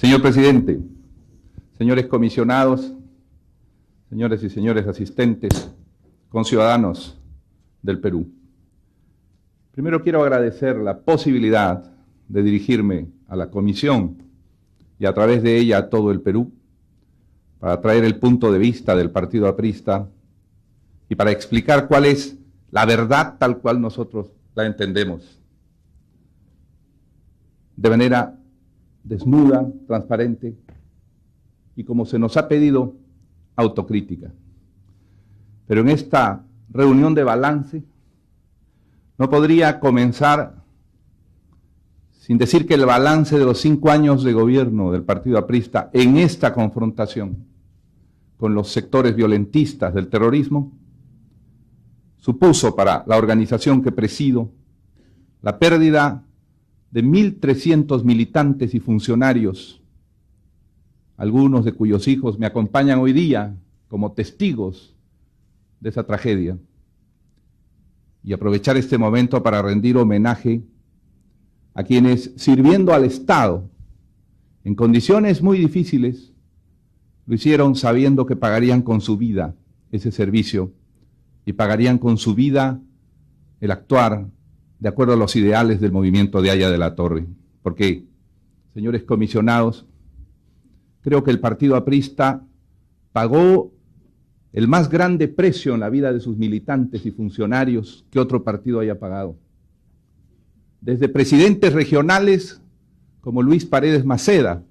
Señor presidente, señores comisionados, señores y señores asistentes, conciudadanos del Perú. Primero quiero agradecer la posibilidad de dirigirme a la comisión y a través de ella a todo el Perú para traer el punto de vista del Partido Aprista y para explicar cuál es la verdad tal cual nosotros la entendemos. De manera desnuda, transparente y, como se nos ha pedido, autocrítica. Pero en esta reunión de balance no podría comenzar sin decir que el balance de los 5 años de gobierno del Partido Aprista en esta confrontación con los sectores violentistas del terrorismo supuso para la organización que presido la pérdida de 1.300 militantes y funcionarios, algunos de cuyos hijos me acompañan hoy día como testigos de esa tragedia. Y aprovechar este momento para rendir homenaje a quienes, sirviendo al Estado en condiciones muy difíciles, lo hicieron sabiendo que pagarían con su vida ese servicio y pagarían con su vida el actuar de acuerdo a los ideales del movimiento de Haya de la Torre. Porque, señores comisionados, creo que el Partido Aprista pagó el más grande precio en la vida de sus militantes y funcionarios que otro partido haya pagado. Desde presidentes regionales como Luis Paredes Maceda,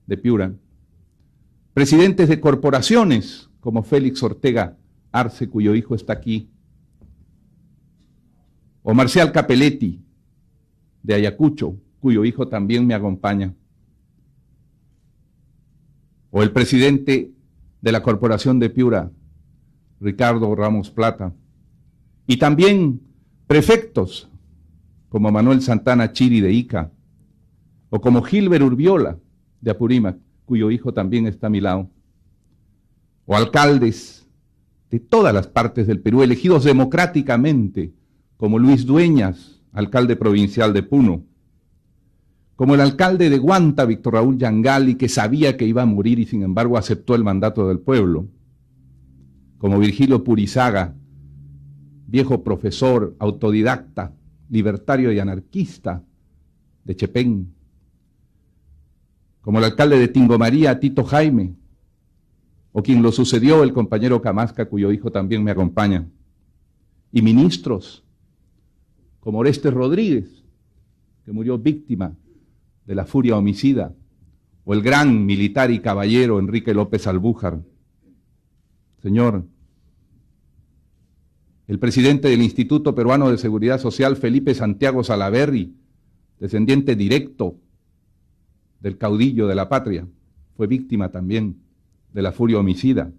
de Piura, presidentes de corporaciones como Félix Ortega Arce, cuyo hijo está aquí, o Marcial Capelletti, de Ayacucho, cuyo hijo también me acompaña, o el presidente de la Corporación de Piura, Ricardo Ramos Plata, y también prefectos como Manuel Santana Chiri de Ica, o como Gilbert Urbiola de Apurímac, cuyo hijo también está a mi lado, o alcaldes de todas las partes del Perú, elegidos democráticamente, como Luis Dueñas, alcalde provincial de Puno, como el alcalde de Guanta, Víctor Raúl Yangali, que sabía que iba a morir y sin embargo aceptó el mandato del pueblo, como Virgilio Purizaga, viejo profesor, autodidacta, libertario y anarquista de Chepén, como el alcalde de Tingomaría, Tito Jaime, o quien lo sucedió, el compañero Camasca, cuyo hijo también me acompaña, y ministros como Orestes Rodríguez, que murió víctima de la furia homicida, o el gran militar y caballero Enrique López Albújar. Señor, el presidente del Instituto Peruano de Seguridad Social, Felipe Santiago Salaverry, descendiente directo del caudillo de la patria, fue víctima también de la furia homicida.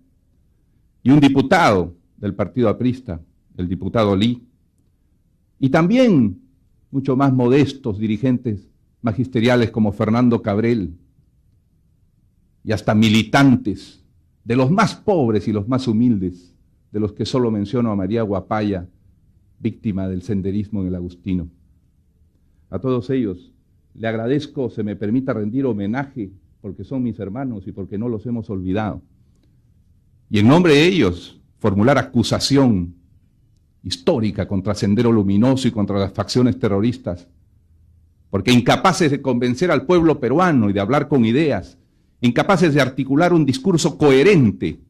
Y un diputado del Partido Aprista, el diputado Lee, y también mucho más modestos dirigentes magisteriales como Fernando Cabrel, y hasta militantes de los más pobres y los más humildes, de los que solo menciono a María Guapaya, víctima del senderismo en el Agustino. A todos ellos le agradezco, se me permita rendir homenaje, porque son mis hermanos y porque no los hemos olvidado. Y en nombre de ellos, formular acusación histórica contra Sendero Luminoso y contra las facciones terroristas, porque incapaces de convencer al pueblo peruano y de hablar con ideas, incapaces de articular un discurso coherente,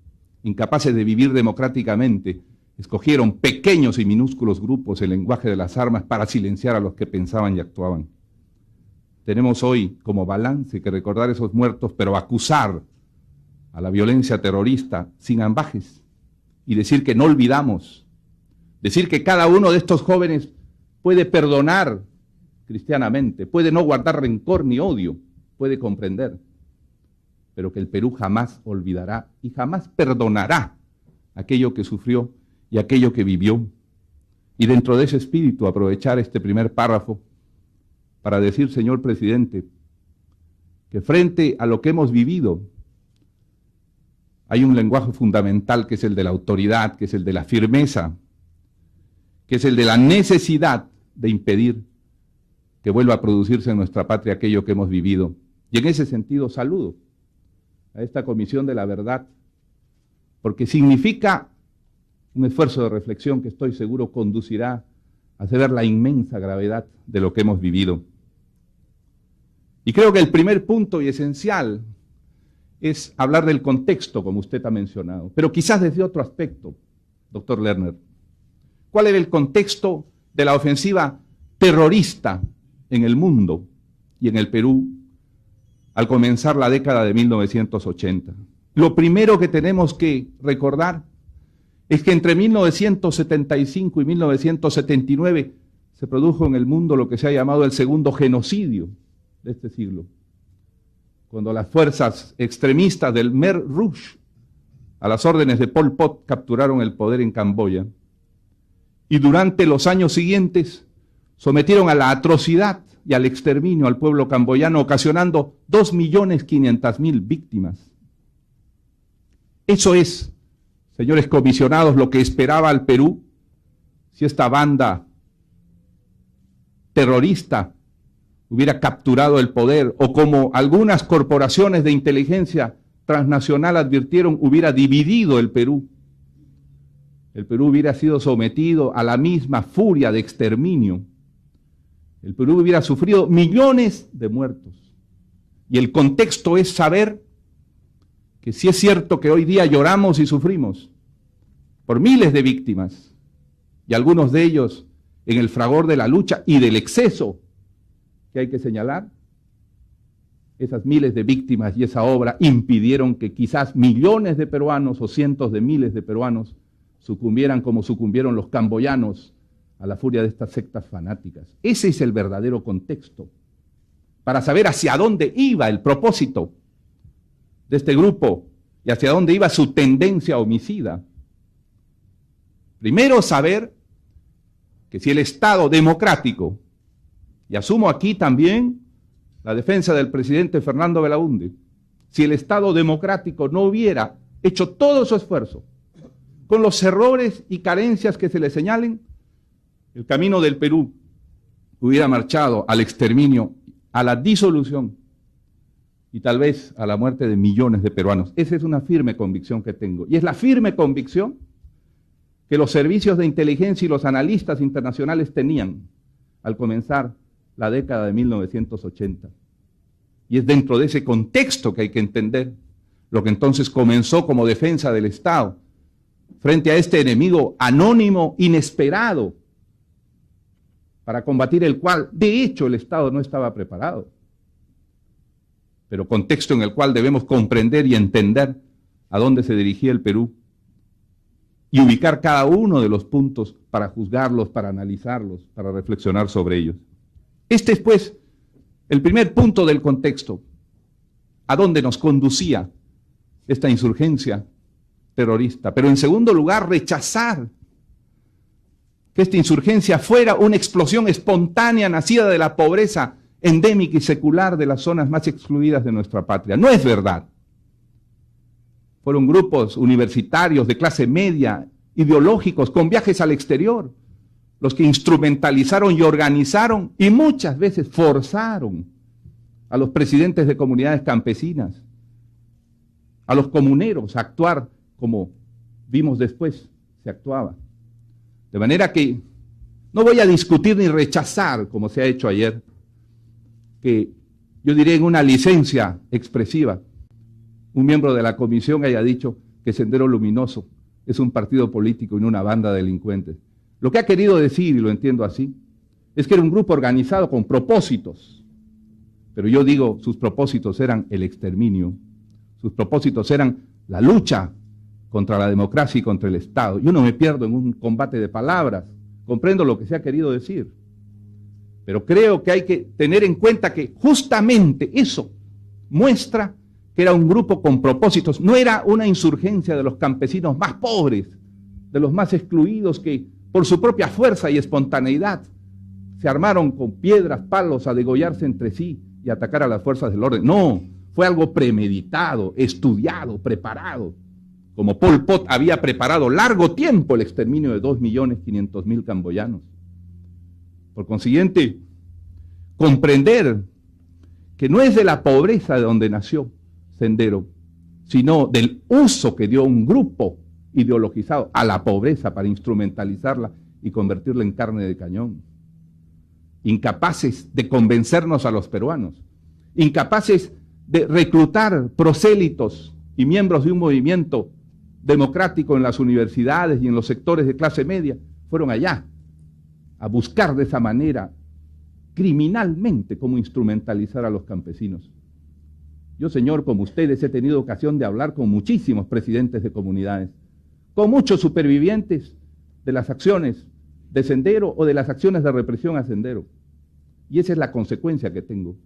incapaces de vivir democráticamente, escogieron pequeños y minúsculos grupos el lenguaje de las armas para silenciar a los que pensaban y actuaban. Tenemos hoy como balance que recordar esos muertos, pero acusar a la violencia terrorista sin ambajes y decir que no olvidamos, decir que cada uno de estos jóvenes puede perdonar cristianamente, puede no guardar rencor ni odio, puede comprender, pero que el Perú jamás olvidará y jamás perdonará aquello que sufrió y aquello que vivió. Y dentro de ese espíritu aprovechar este primer párrafo para decir, señor presidente, que frente a lo que hemos vivido, hay un lenguaje fundamental que es el de la autoridad, que es el de la firmeza, que es el de la necesidad de impedir que vuelva a producirse en nuestra patria aquello que hemos vivido Y en ese sentido saludo a esta Comisión de la Verdad, porque significa un esfuerzo de reflexión que estoy seguro conducirá a hacer ver la inmensa gravedad de lo que hemos vivido. Y creo que el primer punto y esencial es hablar del contexto, como usted ha mencionado, pero quizás desde otro aspecto, doctor Lerner. ¿Cuál era el contexto de la ofensiva terrorista en el mundo y en el Perú al comenzar la década de 1980? Lo primero que tenemos que recordar es que entre 1975 y 1979 se produjo en el mundo lo que se ha llamado el segundo genocidio de este siglo, cuando las fuerzas extremistas del Khmer Rouge, a las órdenes de Pol Pot, capturaron el poder en Camboya y durante los años siguientes sometieron a la atrocidad y al exterminio al pueblo camboyano, ocasionando 2.500.000 víctimas. Eso es, señores comisionados, lo que esperaba al Perú si esta banda terrorista hubiera capturado el poder, o como algunas corporaciones de inteligencia transnacional advirtieron, hubiera dividido el Perú. El Perú hubiera sido sometido a la misma furia de exterminio. El Perú hubiera sufrido millones de muertos. Y el contexto es saber que sí es cierto que hoy día lloramos y sufrimos por miles de víctimas, y algunos de ellos en el fragor de la lucha y del exceso que hay que señalar. Esas miles de víctimas y esa obra impidieron que quizás millones de peruanos o cientos de miles de peruanos sucumbieran como sucumbieron los camboyanos a la furia de estas sectas fanáticas. Ese es el verdadero contexto, para saber hacia dónde iba el propósito de este grupo y hacia dónde iba su tendencia homicida. Primero, saber que si el Estado democrático, y asumo aquí también la defensa del presidente Fernando Belaúnde, si el Estado democrático no hubiera hecho todo su esfuerzo, con los errores y carencias que se le señalen, el camino del Perú hubiera marchado al exterminio, a la disolución y tal vez a la muerte de millones de peruanos. Esa es una firme convicción que tengo. Y es la firme convicción que los servicios de inteligencia y los analistas internacionales tenían al comenzar la década de 1980. Y es dentro de ese contexto que hay que entender lo que entonces comenzó como defensa del Estado frente a este enemigo anónimo, inesperado, para combatir el cual, de hecho, el Estado no estaba preparado. Pero contexto en el cual debemos comprender y entender a dónde se dirigía el Perú y ubicar cada uno de los puntos para juzgarlos, para analizarlos, para reflexionar sobre ellos. Este es, pues, el primer punto del contexto. ¿A dónde nos conducía esta insurgencia terrorista? Pero en segundo lugar, rechazar que esta insurgencia fuera una explosión espontánea nacida de la pobreza endémica y secular de las zonas más excluidas de nuestra patria. No es verdad. Fueron grupos universitarios de clase media, ideológicos, con viajes al exterior, los que instrumentalizaron y organizaron y muchas veces forzaron a los presidentes de comunidades campesinas, a los comuneros a actuar como vimos después se actuaba. De manera que no voy a discutir ni rechazar, como se ha hecho ayer, que yo diré en una licencia expresiva, un miembro de la comisión haya dicho que Sendero Luminoso es un partido político y no una banda de delincuentes. Lo que ha querido decir, y lo entiendo así, es que era un grupo organizado con propósitos. Pero yo digo, sus propósitos eran el exterminio, sus propósitos eran la lucha contra la democracia y contra el Estado. Yo no me pierdo en un combate de palabras, comprendo lo que se ha querido decir, pero creo que hay que tener en cuenta que justamente eso muestra que era un grupo con propósitos, no era una insurgencia de los campesinos más pobres, de los más excluidos que por su propia fuerza y espontaneidad se armaron con piedras, palos a degollarse entre sí y atacar a las fuerzas del orden. No, fue algo premeditado, estudiado, preparado, como Pol Pot había preparado largo tiempo el exterminio de 2.500.000 camboyanos. Por consiguiente, comprender que no es de la pobreza de donde nació Sendero, sino del uso que dio un grupo ideologizado a la pobreza para instrumentalizarla y convertirla en carne de cañón. Incapaces de convencernos a los peruanos, incapaces de reclutar prosélitos y miembros de un movimiento democrático en las universidades y en los sectores de clase media, fueron allá a buscar de esa manera criminalmente cómo instrumentalizar a los campesinos. Yo, señor, como ustedes, he tenido ocasión de hablar con muchísimos presidentes de comunidades, con muchos supervivientes de las acciones de Sendero o de las acciones de represión a Sendero. Y esa es la consecuencia que tengo.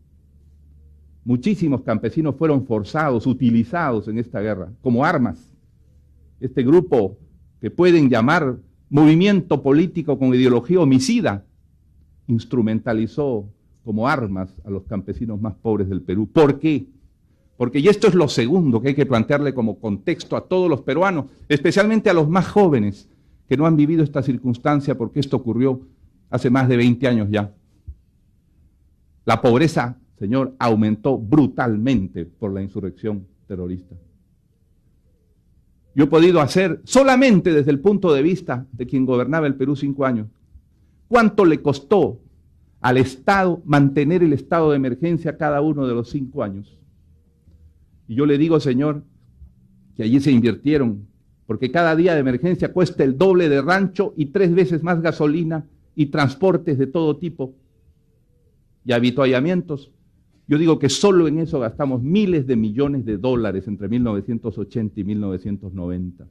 Muchísimos campesinos fueron forzados, utilizados en esta guerra como armas. Este grupo que pueden llamar movimiento político con ideología homicida, instrumentalizó como armas a los campesinos más pobres del Perú. ¿Por qué? Porque, y esto es lo segundo que hay que plantearle como contexto a todos los peruanos, especialmente a los más jóvenes que no han vivido esta circunstancia, porque esto ocurrió hace más de 20 años ya. La pobreza, señor, aumentó brutalmente por la insurrección terrorista. Yo he podido hacer, solamente desde el punto de vista de quien gobernaba el Perú 5 años, cuánto le costó al Estado mantener el estado de emergencia cada uno de los 5 años. Y yo le digo, señor, que allí se invirtieron, porque cada día de emergencia cuesta el doble de rancho y 3 veces más gasolina y transportes de todo tipo y avituallamientos. Yo digo que solo en eso gastamos miles de millones de dólares entre 1980 y 1990.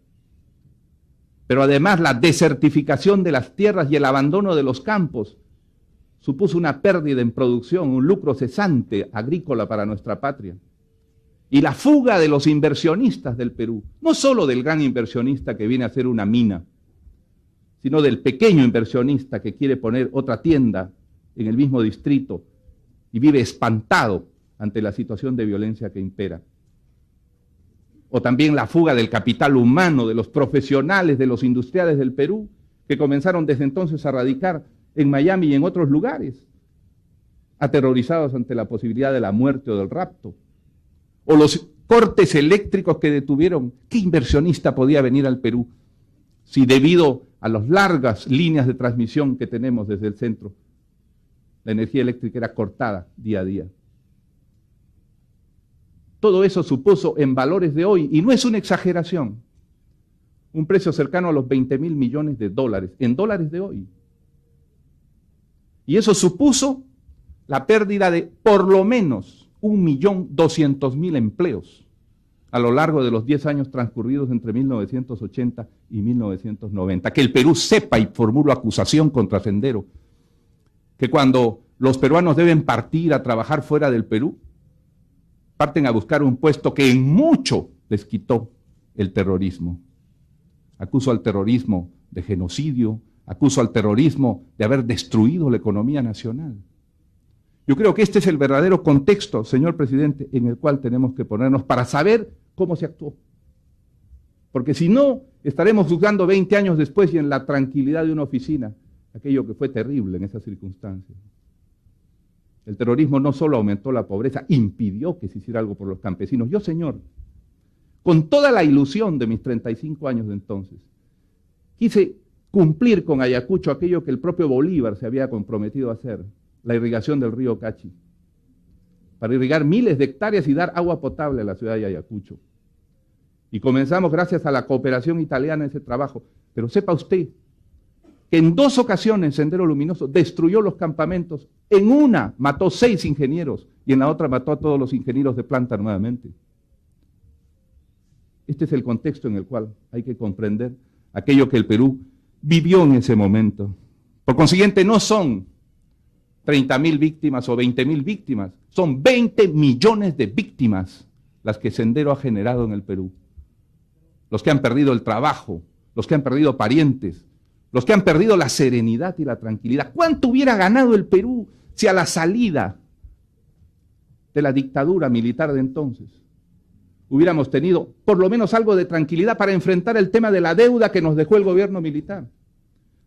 Pero además la desertificación de las tierras y el abandono de los campos supuso una pérdida en producción, un lucro cesante agrícola para nuestra patria. Y la fuga de los inversionistas del Perú, no solo del gran inversionista que viene a hacer una mina, sino del pequeño inversionista que quiere poner otra tienda en el mismo distrito y vive espantado ante la situación de violencia que impera. O también la fuga del capital humano, de los profesionales, de los industriales del Perú, que comenzaron desde entonces a radicar en Miami y en otros lugares, aterrorizados ante la posibilidad de la muerte o del rapto. O los cortes eléctricos que detuvieron. ¿Qué inversionista podía venir al Perú si debido a las largas líneas de transmisión que tenemos desde el centro, la energía eléctrica era cortada día a día? Todo eso supuso en valores de hoy, y no es una exageración, un precio cercano a los 20.000 millones de dólares, en dólares de hoy. Y eso supuso la pérdida de por lo menos 1.200.000 empleos a lo largo de los 10 años transcurridos entre 1980 y 1990. Que el Perú sepa, y formulo acusación contra Sendero, que cuando los peruanos deben partir a trabajar fuera del Perú, parten a buscar un puesto que en mucho les quitó el terrorismo. Acuso al terrorismo de genocidio, acuso al terrorismo de haber destruido la economía nacional. Yo creo que este es el verdadero contexto, señor presidente, en el cual tenemos que ponernos para saber cómo se actuó. Porque si no, estaremos juzgando 20 años después y en la tranquilidad de una oficina aquello que fue terrible en esas circunstancias. El terrorismo no solo aumentó la pobreza, impidió que se hiciera algo por los campesinos. Yo, señor, con toda la ilusión de mis 35 años de entonces, quise cumplir con Ayacucho aquello que el propio Bolívar se había comprometido a hacer, la irrigación del río Cachi, para irrigar miles de hectáreas y dar agua potable a la ciudad de Ayacucho. Y comenzamos gracias a la cooperación italiana ese trabajo. Pero sepa usted que en 2 ocasiones Sendero Luminoso destruyó los campamentos. En una mató 6 ingenieros y en la otra mató a todos los ingenieros de planta nuevamente. Este es el contexto en el cual hay que comprender aquello que el Perú vivió en ese momento. Por consiguiente, no son 30.000 víctimas o 20.000 víctimas, son 20 millones de víctimas las que Sendero ha generado en el Perú. Los que han perdido el trabajo, los que han perdido parientes, los que han perdido la serenidad y la tranquilidad. ¿Cuánto hubiera ganado el Perú si a la salida de la dictadura militar de entonces hubiéramos tenido por lo menos algo de tranquilidad para enfrentar el tema de la deuda que nos dejó el gobierno militar?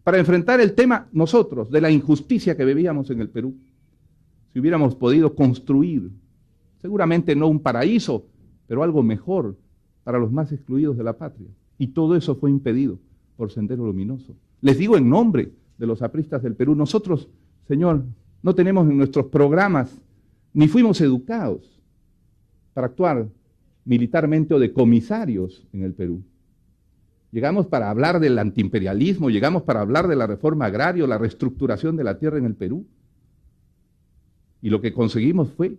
Para enfrentar el tema nosotros de la injusticia que vivíamos en el Perú, si hubiéramos podido construir Seguramente no un paraíso, pero algo mejor para los más excluidos de la patria. Y todo eso fue impedido por Sendero Luminoso. Les digo en nombre de los apristas del Perú, nosotros, señor, no tenemos en nuestros programas, ni fuimos educados para actuar militarmente o de comisarios en el Perú. Llegamos para hablar del antiimperialismo, llegamos para hablar de la reforma agraria, la reestructuración de la tierra en el Perú. Y lo que conseguimos fue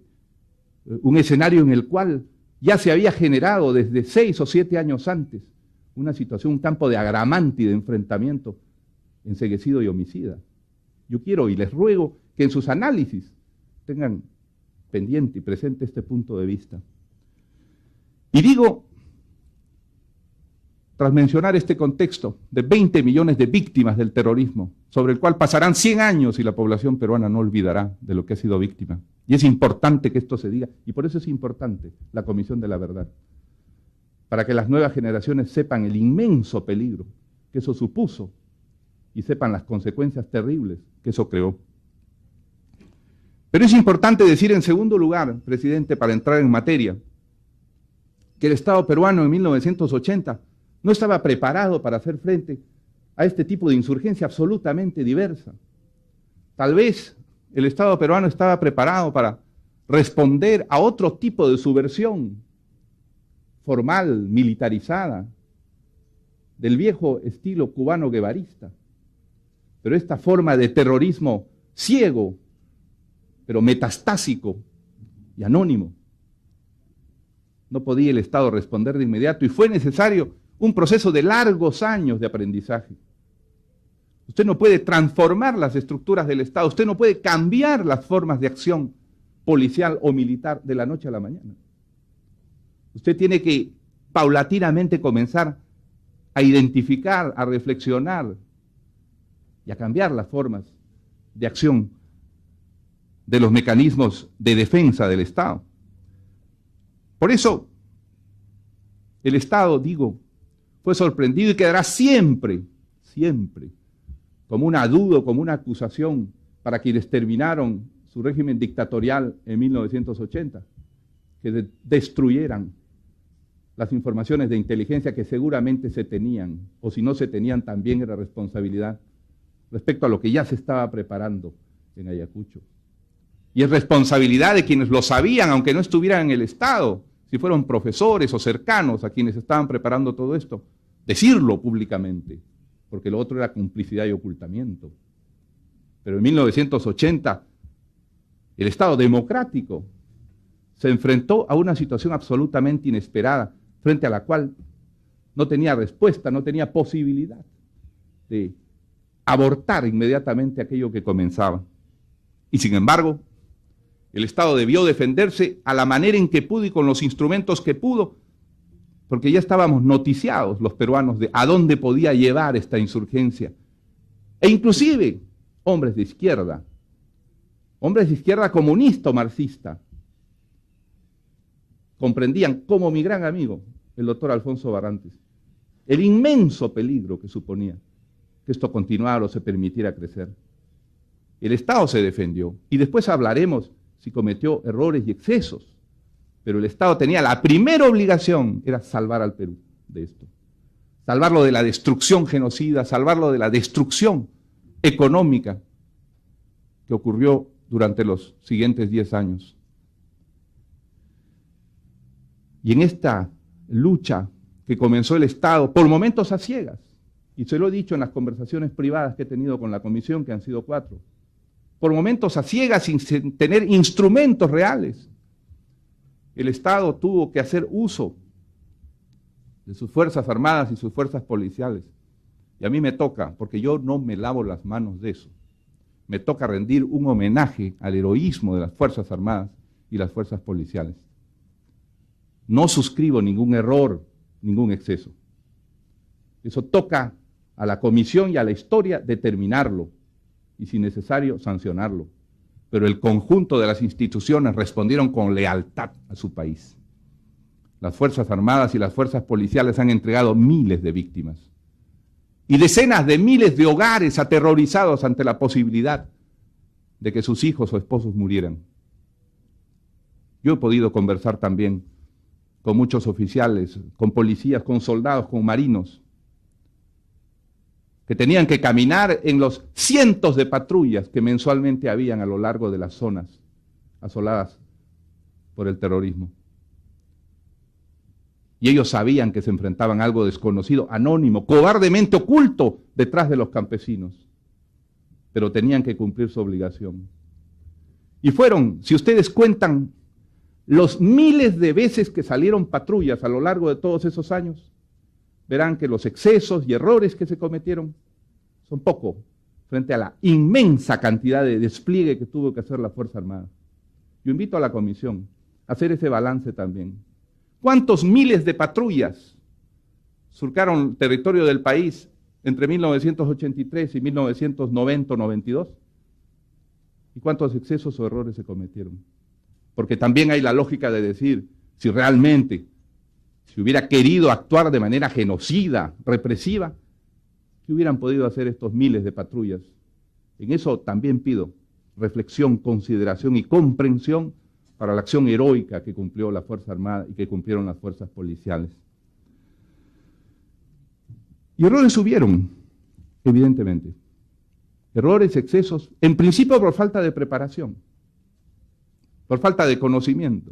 un escenario en el cual ya se había generado desde 6 o 7 años antes una situación, un campo de agramante y de enfrentamiento enceguecido y homicida. Yo quiero y les ruego que en sus análisis tengan pendiente y presente este punto de vista. Y digo, tras mencionar este contexto de 20 millones de víctimas del terrorismo, sobre el cual pasarán 100 años y la población peruana no olvidará de lo que ha sido víctima. Y es importante que esto se diga, y por eso es importante la Comisión de la Verdad, para que las nuevas generaciones sepan el inmenso peligro que eso supuso y sepan las consecuencias terribles que eso creó. Pero es importante decir en segundo lugar, presidente, para entrar en materia, que el Estado peruano en 1980 no estaba preparado para hacer frente a este tipo de insurgencia absolutamente diversa. Tal vez el Estado peruano estaba preparado para responder a otro tipo de subversión formal, militarizada, del viejo estilo cubano-guevarista. Pero esta forma de terrorismo ciego, pero metastásico y anónimo, no podía el Estado responder de inmediato y fue necesario un proceso de largos años de aprendizaje. Usted no puede transformar las estructuras del Estado, usted no puede cambiar las formas de acción policial o militar de la noche a la mañana. Usted tiene que paulatinamente comenzar a identificar, a reflexionar y a cambiar las formas de acción de los mecanismos de defensa del Estado. Por eso, el Estado, digo, fue sorprendido y quedará siempre, siempre, como un adudo, como una acusación para quienes terminaron su régimen dictatorial en 1980, que destruyeran las informaciones de inteligencia que seguramente se tenían, o si no se tenían también era responsabilidad respecto a lo que ya se estaba preparando en Ayacucho. Y es responsabilidad de quienes lo sabían, aunque no estuvieran en el Estado, si fueron profesores o cercanos a quienes estaban preparando todo esto, decirlo públicamente, porque lo otro era complicidad y ocultamiento. Pero en 1980, el Estado democrático se enfrentó a una situación absolutamente inesperada, frente a la cual no tenía respuesta, no tenía posibilidad de abortar inmediatamente aquello que comenzaba. Y sin embargo, el Estado debió defenderse a la manera en que pudo y con los instrumentos que pudo, porque ya estábamos noticiados los peruanos de a dónde podía llevar esta insurgencia. E inclusive hombres de izquierda comunista o marxista, comprendían, como mi gran amigo, el doctor Alfonso Barrantes, el inmenso peligro que suponía que esto continuara o se permitiera crecer. El Estado se defendió, y después hablaremos si cometió errores y excesos, pero el Estado tenía la primera obligación, era salvar al Perú de esto. Salvarlo de la destrucción genocida, salvarlo de la destrucción económica que ocurrió durante los siguientes 10 años. Y en esta lucha que comenzó el Estado, por momentos a ciegas, y se lo he dicho en las conversaciones privadas que he tenido con la comisión, que han sido 4, por momentos a ciegas, sin tener instrumentos reales, el Estado tuvo que hacer uso de sus fuerzas armadas y sus fuerzas policiales. Y a mí me toca, porque yo no me lavo las manos de eso, me toca rendir un homenaje al heroísmo de las Fuerzas Armadas y las fuerzas policiales. No suscribo ningún error, ningún exceso. Eso toca a la comisión y a la historia determinarlo y, si necesario, sancionarlo. Pero el conjunto de las instituciones respondieron con lealtad a su país. Las Fuerzas Armadas y las fuerzas policiales han entregado miles de víctimas y decenas de miles de hogares aterrorizados ante la posibilidad de que sus hijos o esposos murieran. Yo he podido conversar también con muchos oficiales, con policías, con soldados, con marinos, que tenían que caminar en los cientos de patrullas que mensualmente habían a lo largo de las zonas asoladas por el terrorismo. Y ellos sabían que se enfrentaban a algo desconocido, anónimo, cobardemente oculto detrás de los campesinos, pero tenían que cumplir su obligación. Y fueron, si ustedes cuentan, los miles de veces que salieron patrullas a lo largo de todos esos años, verán que los excesos y errores que se cometieron son poco frente a la inmensa cantidad de despliegue que tuvo que hacer la Fuerza Armada. Yo invito a la comisión a hacer ese balance también. ¿Cuántos miles de patrullas surcaron el territorio del país entre 1983 y 1990 o 92? ¿Y cuántos excesos o errores se cometieron? Porque también hay la lógica de decir, si realmente se hubiera querido actuar de manera genocida, represiva, ¿qué hubieran podido hacer estos miles de patrullas? En eso también pido reflexión, consideración y comprensión para la acción heroica que cumplió la Fuerza Armada y que cumplieron las fuerzas policiales. Y errores hubieron, evidentemente. Errores, excesos, en principio por falta de preparación, por falta de conocimiento.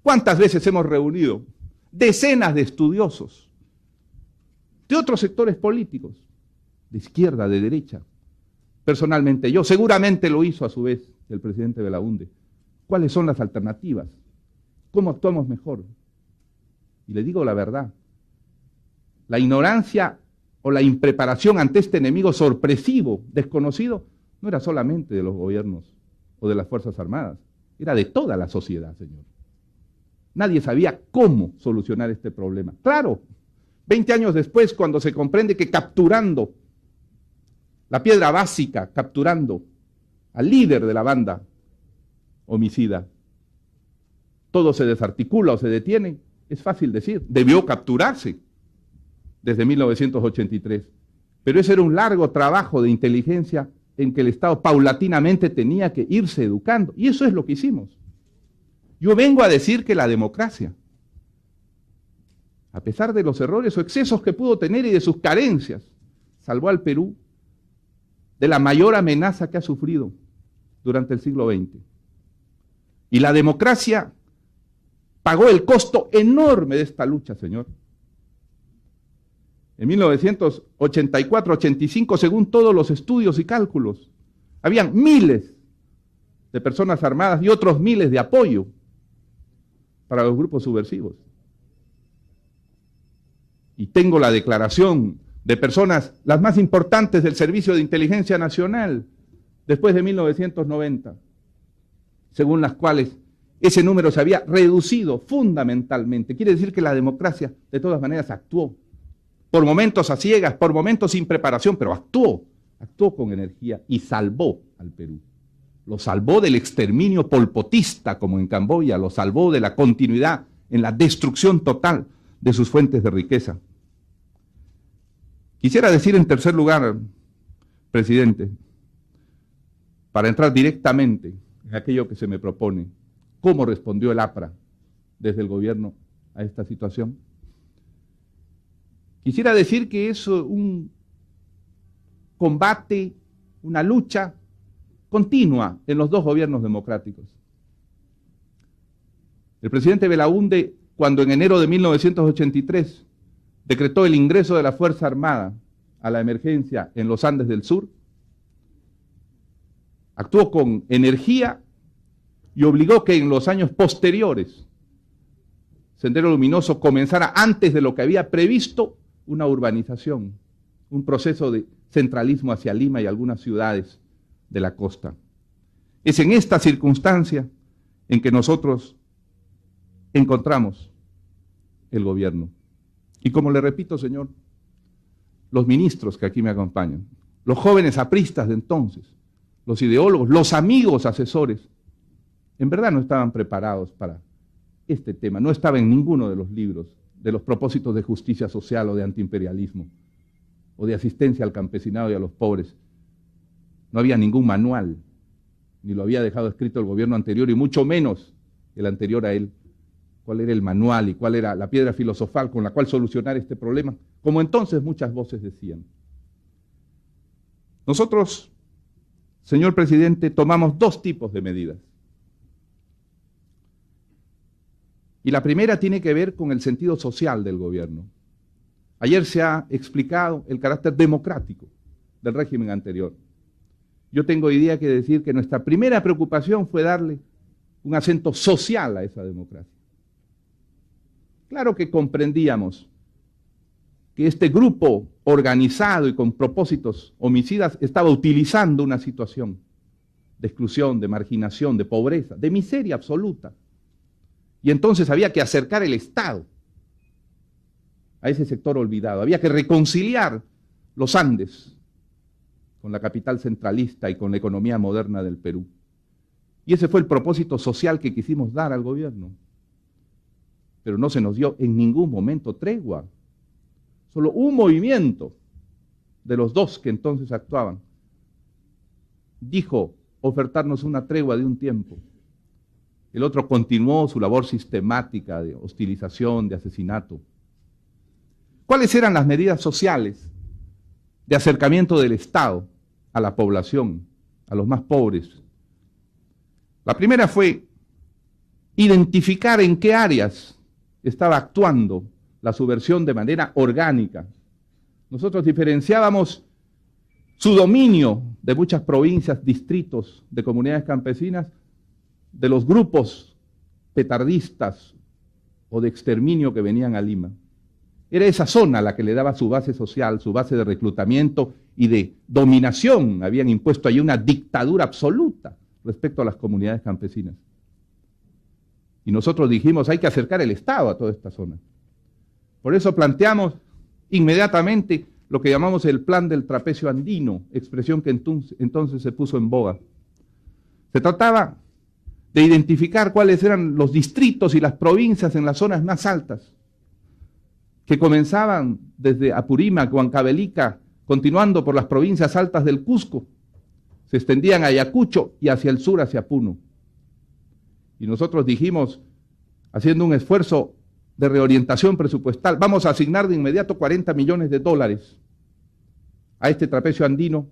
¿Cuántas veces hemos reunido decenas de estudiosos de otros sectores políticos, de izquierda, de derecha? Personalmente yo, seguramente lo hizo a su vez el presidente Belaúnde. ¿Cuáles son las alternativas? ¿Cómo actuamos mejor? Y le digo la verdad, la ignorancia o la impreparación ante este enemigo sorpresivo, desconocido, no era solamente de los gobiernos o de las Fuerzas Armadas, era de toda la sociedad, señor. Nadie sabía cómo solucionar este problema. Claro, 20 años después, cuando se comprende que capturando la piedra básica, capturando al líder de la banda homicida, todo se desarticula o se detiene, es fácil decir, debió capturarse desde 1983. Pero ese era un largo trabajo de inteligencia en que el Estado paulatinamente tenía que irse educando. Y eso es lo que hicimos. Yo vengo a decir que la democracia, a pesar de los errores o excesos que pudo tener y de sus carencias, salvó al Perú de la mayor amenaza que ha sufrido durante el siglo XX. Y la democracia pagó el costo enorme de esta lucha, señor. En 1984-85, según todos los estudios y cálculos, habían miles de personas armadas y otros miles de apoyo para los grupos subversivos. Y tengo la declaración de personas, las más importantes del Servicio de Inteligencia Nacional, después de 1990, según las cuales ese número se había reducido fundamentalmente. Quiere decir que la democracia, de todas maneras, actuó. Por momentos a ciegas, por momentos sin preparación, pero actuó con energía y salvó al Perú. Lo salvó del exterminio polpotista, como en Camboya, lo salvó de la continuidad en la destrucción total de sus fuentes de riqueza. Quisiera decir en tercer lugar, presidente, para entrar directamente en aquello que se me propone, ¿cómo respondió el APRA desde el gobierno a esta situación? Quisiera decir que es un combate, una lucha continua en los dos gobiernos democráticos. El presidente Belaúnde, cuando en enero de 1983 decretó el ingreso de la Fuerza Armada a la emergencia en los Andes del Sur, actuó con energía y obligó que en los años posteriores Sendero Luminoso comenzara antes de lo que había previsto una urbanización, un proceso de centralismo hacia Lima y algunas ciudades de la costa. Es en esta circunstancia en que nosotros encontramos el gobierno. Y como le repito, señor, los ministros que aquí me acompañan, los jóvenes apristas de entonces, los ideólogos, los amigos asesores, en verdad no estaban preparados para este tema, no estaba en ninguno de los libros de los propósitos de justicia social o de antiimperialismo o de asistencia al campesinado y a los pobres. No había ningún manual, ni lo había dejado escrito el gobierno anterior y mucho menos el anterior a él, cuál era el manual y cuál era la piedra filosofal con la cual solucionar este problema, como entonces muchas voces decían. Nosotros, señor presidente, tomamos dos tipos de medidas. Y la primera tiene que ver con el sentido social del gobierno. Ayer se ha explicado el carácter democrático del régimen anterior. Yo tengo hoy día que decir que nuestra primera preocupación fue darle un acento social a esa democracia. Claro que comprendíamos que este grupo organizado y con propósitos homicidas estaba utilizando una situación de exclusión, de marginación, de pobreza, de miseria absoluta. Y entonces había que acercar el Estado a ese sector olvidado. Había que reconciliar los Andes con la capital centralista y con la economía moderna del Perú. Y ese fue el propósito social que quisimos dar al gobierno. Pero no se nos dio en ningún momento tregua. Solo un movimiento de los dos que entonces actuaban dijo ofertarnos una tregua de un tiempo. El otro continuó su labor sistemática de hostilización, de asesinato. ¿Cuáles eran las medidas sociales de acercamiento del Estado a la población, a los más pobres? La primera fue identificar en qué áreas estaba actuando la subversión de manera orgánica. Nosotros diferenciábamos su dominio de muchas provincias, distritos de comunidades campesinas, de los grupos petardistas o de exterminio que venían a Lima. Era esa zona la que le daba su base social, su base de reclutamiento y de dominación. Habían impuesto allí una dictadura absoluta respecto a las comunidades campesinas. Y nosotros dijimos, hay que acercar el Estado a toda esta zona. Por eso planteamos inmediatamente lo que llamamos el plan del trapecio andino, expresión que entonces se puso en boga. Se trataba de identificar cuáles eran los distritos y las provincias en las zonas más altas, que comenzaban desde Apurímac, Huancavelica, continuando por las provincias altas del Cusco, se extendían a Ayacucho y hacia el sur, hacia Puno. Y nosotros dijimos, haciendo un esfuerzo de reorientación presupuestal, vamos a asignar de inmediato $40 millones a este trapecio andino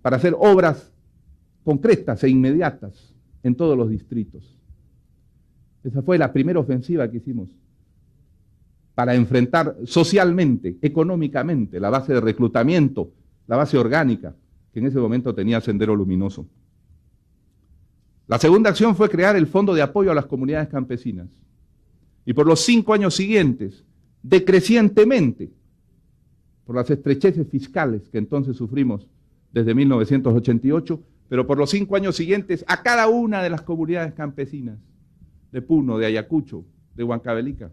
para hacer obras concretas e inmediatas en todos los distritos. Esa fue la primera ofensiva que hicimos para enfrentar socialmente, económicamente, la base de reclutamiento, la base orgánica que en ese momento tenía Sendero Luminoso. La segunda acción fue crear el Fondo de Apoyo a las Comunidades Campesinas. Y por los 5 años siguientes, decrecientemente, por las estrecheces fiscales que entonces sufrimos desde 1988, pero por los 5 años siguientes, a cada una de las comunidades campesinas de Puno, de Ayacucho, de Huancavelica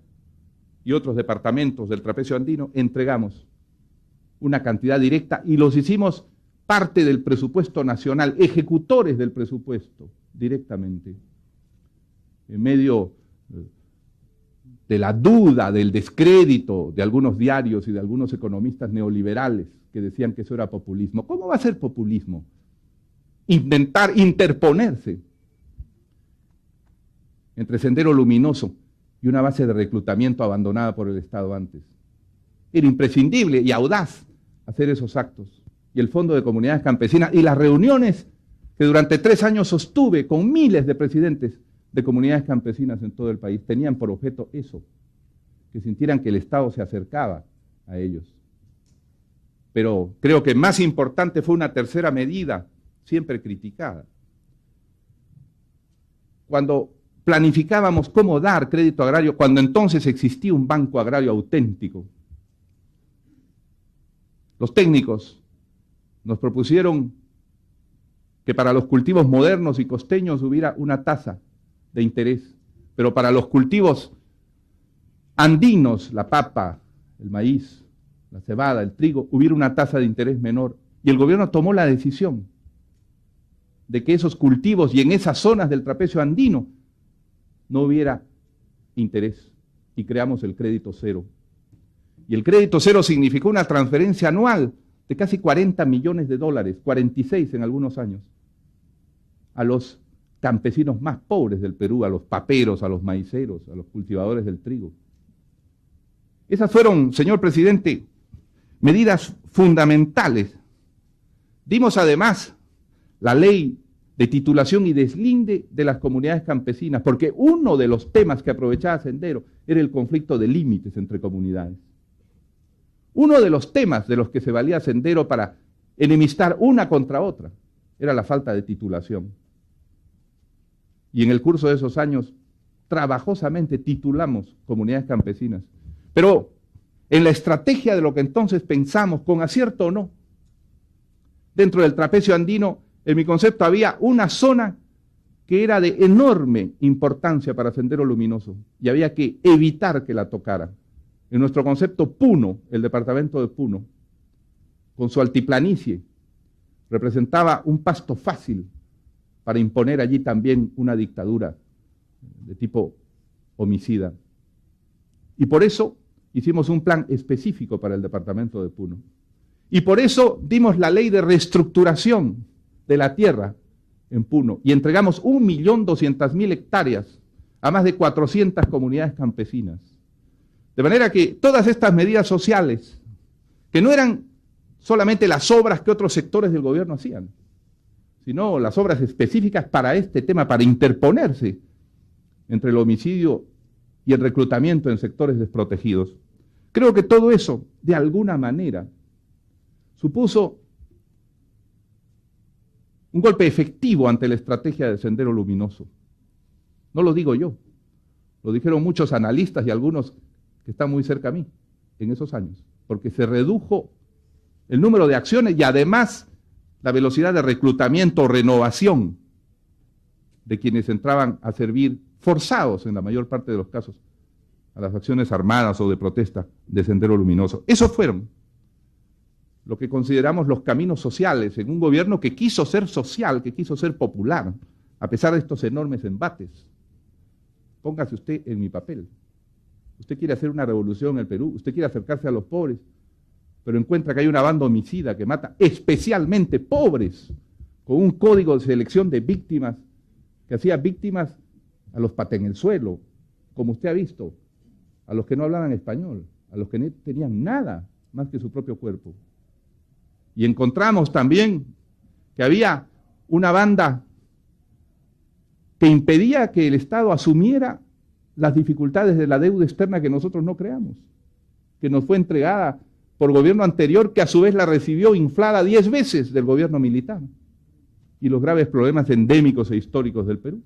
y otros departamentos del trapecio andino, entregamos una cantidad directa y los hicimos parte del presupuesto nacional, ejecutores del presupuesto directamente, en medio de la duda, del descrédito de algunos diarios y de algunos economistas neoliberales que decían que eso era populismo. ¿Cómo va a ser populismo? Intentar interponerse entre Sendero Luminoso y una base de reclutamiento abandonada por el Estado antes. Era imprescindible y audaz hacer esos actos. Y el Fondo de Comunidades Campesinas y las reuniones que durante 3 años sostuve con miles de presidentes de comunidades campesinas en todo el país, tenían por objeto eso, que sintieran que el Estado se acercaba a ellos. Pero creo que más importante fue una tercera medida, siempre criticada. Cuando planificábamos cómo dar crédito agrario, cuando entonces existía un banco agrario auténtico, los técnicos nos propusieron que para los cultivos modernos y costeños hubiera una tasa de interés, pero para los cultivos andinos, la papa, el maíz, la cebada, el trigo, hubiera una tasa de interés menor. Y el gobierno tomó la decisión de que esos cultivos y en esas zonas del trapecio andino no hubiera interés. Y creamos el crédito cero. Y el crédito cero significó una transferencia anual de casi $40 millones, 46 en algunos años, a los campesinos más pobres del Perú, a los paperos, a los maiceros, a los cultivadores del trigo. Esas fueron, señor presidente, medidas fundamentales. Dimos además la ley de titulación y deslinde de las comunidades campesinas, porque uno de los temas que aprovechaba Sendero era el conflicto de límites entre comunidades. Uno de los temas de los que se valía Sendero para enemistar una contra otra era la falta de titulación. Y en el curso de esos años, trabajosamente titulamos comunidades campesinas. Pero en la estrategia de lo que entonces pensamos, con acierto o no, dentro del trapecio andino, en mi concepto había una zona que era de enorme importancia para Sendero Luminoso y había que evitar que la tocara. En nuestro concepto, Puno, el departamento de Puno, con su altiplanicie, representaba un pasto fácil para imponer allí también una dictadura de tipo homicida. Y por eso hicimos un plan específico para el departamento de Puno. Y por eso dimos la ley de reestructuración de la tierra en Puno y entregamos 1.200.000 hectáreas a más de 400 comunidades campesinas. De manera que todas estas medidas sociales, que no eran solamente las obras que otros sectores del gobierno hacían, sino las obras específicas para este tema, para interponerse entre el homicidio y el reclutamiento en sectores desprotegidos. Creo que todo eso, de alguna manera, supuso un golpe efectivo ante la estrategia del Sendero Luminoso. No lo digo yo, lo dijeron muchos analistas y algunos que están muy cerca a mí en esos años, porque se redujo el número de acciones y además la velocidad de reclutamiento o renovación de quienes entraban a servir forzados en la mayor parte de los casos a las acciones armadas o de protesta de Sendero Luminoso. Esos fueron lo que consideramos los caminos sociales en un gobierno que quiso ser social, que quiso ser popular, a pesar de estos enormes embates. Póngase usted en mi papel. Usted quiere hacer una revolución en el Perú, usted quiere acercarse a los pobres, pero encuentra que hay una banda homicida que mata especialmente pobres, con un código de selección de víctimas, que hacía víctimas a los paten en el suelo, como usted ha visto, a los que no hablaban español, a los que no tenían nada más que su propio cuerpo. Y encontramos también que había una banda que impedía que el Estado asumiera las dificultades de la deuda externa que nosotros no creamos, que nos fue entregada por gobierno anterior, que a su vez la recibió inflada 10 veces del gobierno militar, y los graves problemas endémicos e históricos del Perú.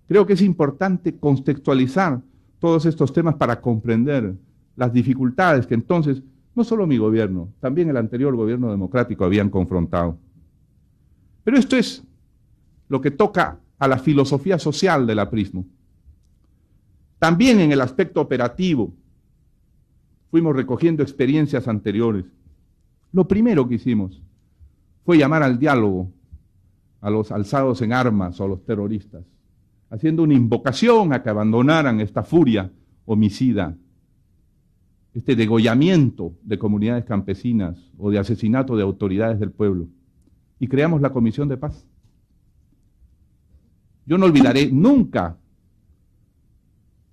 Creo que es importante contextualizar todos estos temas para comprender las dificultades que entonces, no solo mi gobierno, también el anterior gobierno democrático habían confrontado. Pero esto es lo que toca a la filosofía social del aprismo. También en el aspecto operativo, fuimos recogiendo experiencias anteriores. Lo primero que hicimos fue llamar al diálogo a los alzados en armas o a los terroristas, haciendo una invocación a que abandonaran esta furia homicida, este degollamiento de comunidades campesinas o de asesinato de autoridades del pueblo. Y creamos la Comisión de Paz. Yo no olvidaré nunca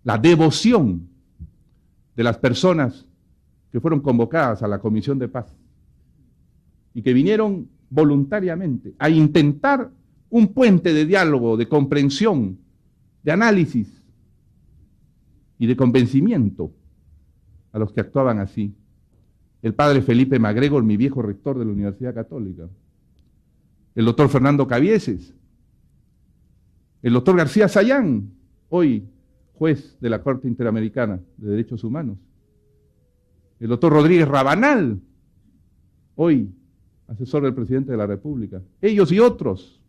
la devoción de las personas que fueron convocadas a la Comisión de Paz y que vinieron voluntariamente a intentar un puente de diálogo, de comprensión, de análisis y de convencimiento a los que actuaban así. El padre Felipe MacGregor, mi viejo rector de la Universidad Católica, el doctor Fernando Cabieses, el doctor García Sayán, hoy juez de la Corte Interamericana de Derechos Humanos, el doctor Rodríguez Rabanal, hoy asesor del presidente de la República, ellos y otros,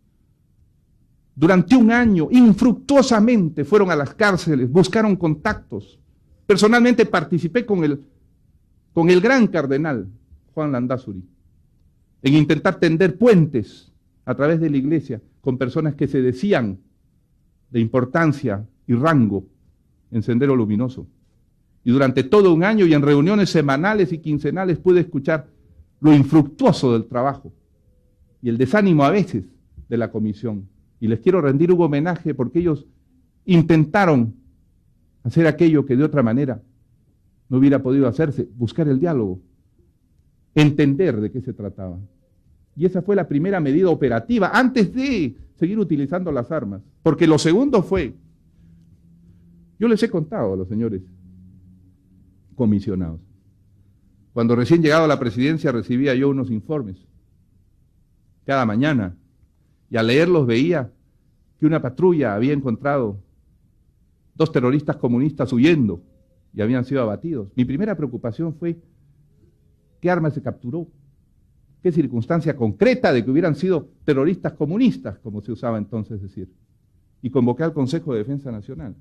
durante un año, infructuosamente fueron a las cárceles, buscaron contactos. Personalmente participé con el gran cardenal Juan Landázuri en intentar tender puentes a través de la iglesia con personas que se decían de importancia y rango en Sendero Luminoso. Y durante todo un año y en reuniones semanales y quincenales pude escuchar lo infructuoso del trabajo y el desánimo a veces de la comisión. Y les quiero rendir un homenaje porque ellos intentaron hacer aquello que de otra manera no hubiera podido hacerse, buscar el diálogo, entender de qué se trataba. Y esa fue la primera medida operativa antes de seguir utilizando las armas. Porque lo segundo fue, yo les he contado a los señores comisionados, cuando recién llegado a la presidencia recibía yo unos informes cada mañana y al leerlos veía que una patrulla había encontrado 2 terroristas comunistas huyendo y habían sido abatidos. Mi primera preocupación fue qué arma se capturó, qué circunstancia concreta de que hubieran sido terroristas comunistas, como se usaba entonces decir. Y convoqué al Consejo de Defensa Nacional.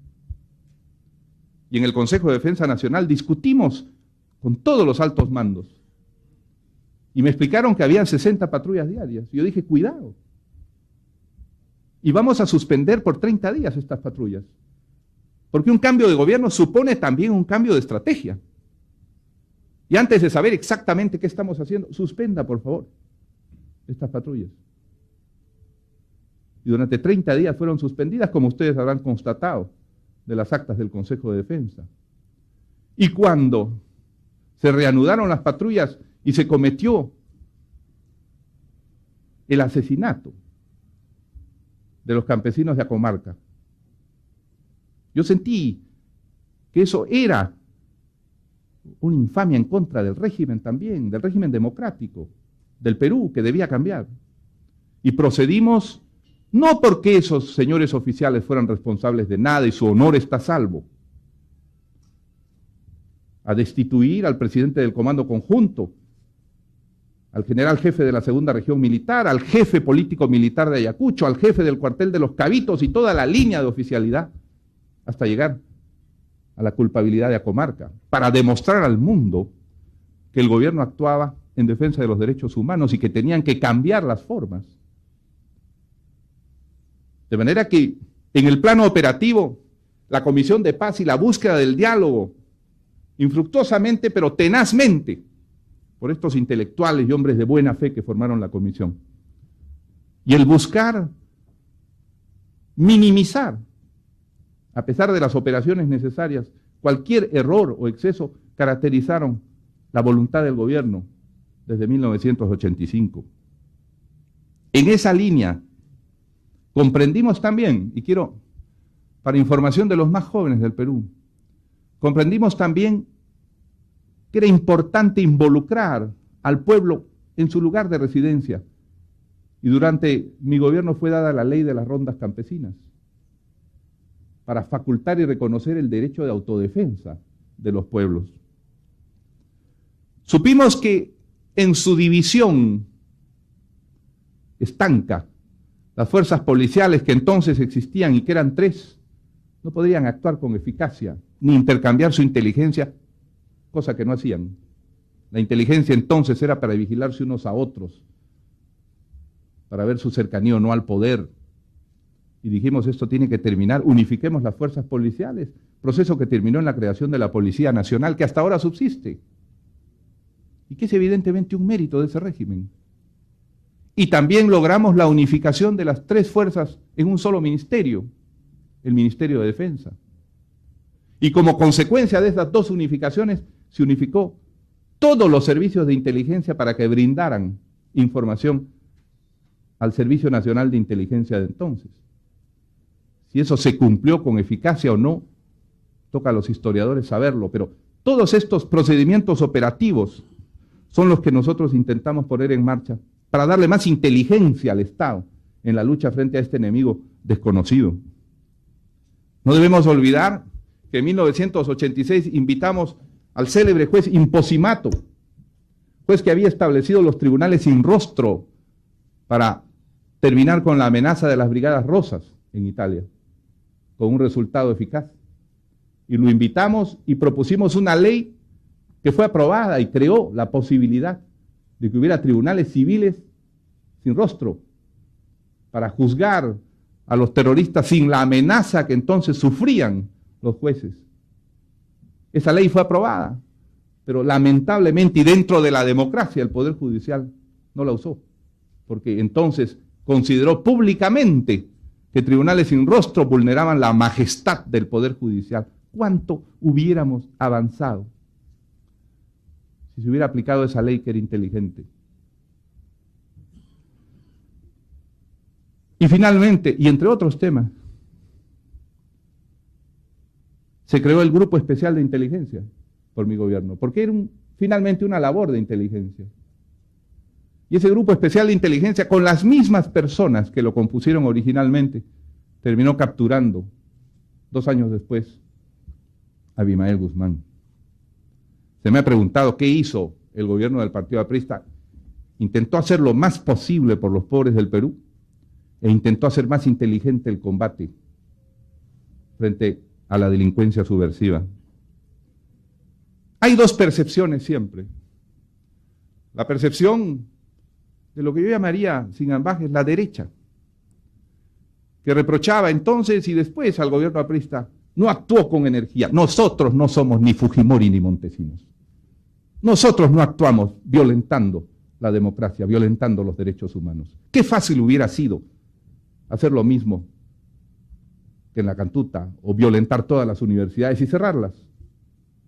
Y en el Consejo de Defensa Nacional discutimos con todos los altos mandos. Y me explicaron que habían 60 patrullas diarias. Y yo dije, cuidado. Y vamos a suspender por 30 días estas patrullas. Porque un cambio de gobierno supone también un cambio de estrategia. Y antes de saber exactamente qué estamos haciendo, suspenda, por favor, estas patrullas. Y durante 30 días fueron suspendidas, como ustedes habrán constatado, de las actas del Consejo de Defensa. Y cuando se reanudaron las patrullas y se cometió el asesinato de los campesinos de la comarca, yo sentí que eso era una infamia en contra del régimen también, del régimen democrático, del Perú, que debía cambiar. Y procedimos, no porque esos señores oficiales fueran responsables de nada y su honor está a salvo, a destituir al presidente del Comando Conjunto, al general jefe de la Segunda Región Militar, al jefe político militar de Ayacucho, al jefe del cuartel de Los Cabitos y toda la línea de oficialidad, hasta llegar a la culpabilidad de Acomarca, para demostrar al mundo que el gobierno actuaba en defensa de los derechos humanos y que tenían que cambiar las formas. De manera que en el plano operativo, la Comisión de Paz y la búsqueda del diálogo, infructuosamente pero tenazmente, por estos intelectuales y hombres de buena fe que formaron la comisión, y el buscar minimizar, a pesar de las operaciones necesarias, cualquier error o exceso, caracterizaron la voluntad del gobierno desde 1985. En esa línea comprendimos también, y quiero, para información de los más jóvenes del Perú, comprendimos también que era importante involucrar al pueblo en su lugar de residencia. Y durante mi gobierno fue dada la ley de las rondas campesinas, para facultar y reconocer el derecho de autodefensa de los pueblos. Supimos que en su división estanca, las fuerzas policiales que entonces existían y que eran 3, no podían actuar con eficacia, ni intercambiar su inteligencia, cosa que no hacían. La inteligencia entonces era para vigilarse unos a otros, para ver su cercanía o no al poder. Y dijimos, esto tiene que terminar, unifiquemos las fuerzas policiales, proceso que terminó en la creación de la Policía Nacional, que hasta ahora subsiste, y que es evidentemente un mérito de ese régimen. Y también logramos la unificación de las 3 fuerzas en un solo ministerio, el Ministerio de Defensa. Y como consecuencia de esas 2 unificaciones, se unificó todos los servicios de inteligencia para que brindaran información al Servicio Nacional de Inteligencia de entonces. Si eso se cumplió con eficacia o no, toca a los historiadores saberlo, pero todos estos procedimientos operativos son los que nosotros intentamos poner en marcha para darle más inteligencia al Estado en la lucha frente a este enemigo desconocido. No debemos olvidar que en 1986 invitamos al célebre juez Imposimato, juez que había establecido los tribunales sin rostro para terminar con la amenaza de las Brigadas Rosas en Italia, con un resultado eficaz. Y lo invitamos y propusimos una ley que fue aprobada y creó la posibilidad de que hubiera tribunales civiles sin rostro para juzgar a los terroristas sin la amenaza que entonces sufrían los jueces. Esa ley fue aprobada, pero lamentablemente y dentro de la democracia el Poder Judicial no la usó. porque entonces consideró públicamente que tribunales sin rostro vulneraban la majestad del Poder Judicial. ¿Cuánto hubiéramos avanzado si se hubiera aplicado esa ley que era inteligente? Y finalmente, y entre otros temas, se creó el Grupo Especial de Inteligencia por mi gobierno, porque era finalmente una labor de inteligencia. Y ese Grupo Especial de Inteligencia, con las mismas personas que lo compusieron originalmente, terminó capturando 2 años después a Abimael Guzmán. Se me ha preguntado qué hizo el gobierno del Partido Aprista. Intentó hacer lo más posible por los pobres del Perú e intentó hacer más inteligente el combate frente a la delincuencia subversiva. Hay 2 percepciones siempre. La percepción de lo que yo llamaría, sin ambajes, la derecha, que reprochaba entonces y después al gobierno aprista, no actuó con energía. Nosotros no somos ni Fujimori ni Montesinos. Nosotros no actuamos violentando la democracia, violentando los derechos humanos. Qué fácil hubiera sido hacer lo mismo que en la Cantuta, o violentar todas las universidades y cerrarlas,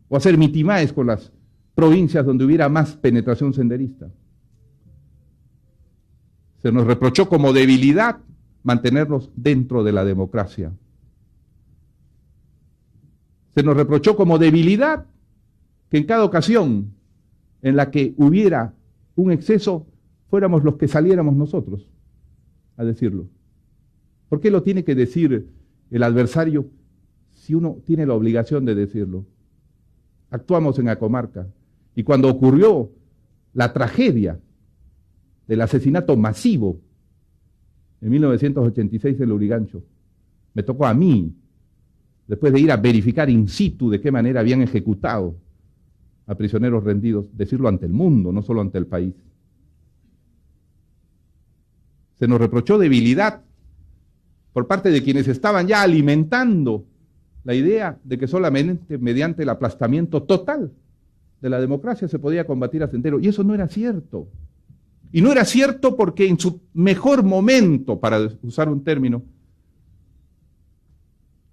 o hacer mitimaes con las provincias donde hubiera más penetración senderista. Se nos reprochó como debilidad mantenernos dentro de la democracia. Se nos reprochó como debilidad que en cada ocasión en la que hubiera un exceso, fuéramos los que saliéramos nosotros a decirlo. ¿Por qué lo tiene que decir el adversario si uno tiene la obligación de decirlo? Actuamos en la comarca y cuando ocurrió la tragedia del asesinato masivo en 1986 en Lurigancho, me tocó a mí, después de ir a verificar in situ de qué manera habían ejecutado a prisioneros rendidos, decirlo ante el mundo, no solo ante el país. Se nos reprochó debilidad por parte de quienes estaban ya alimentando la idea de que solamente mediante el aplastamiento total de la democracia se podía combatir a Sendero, y eso no era cierto. Y no era cierto porque en su mejor momento, para usar un término,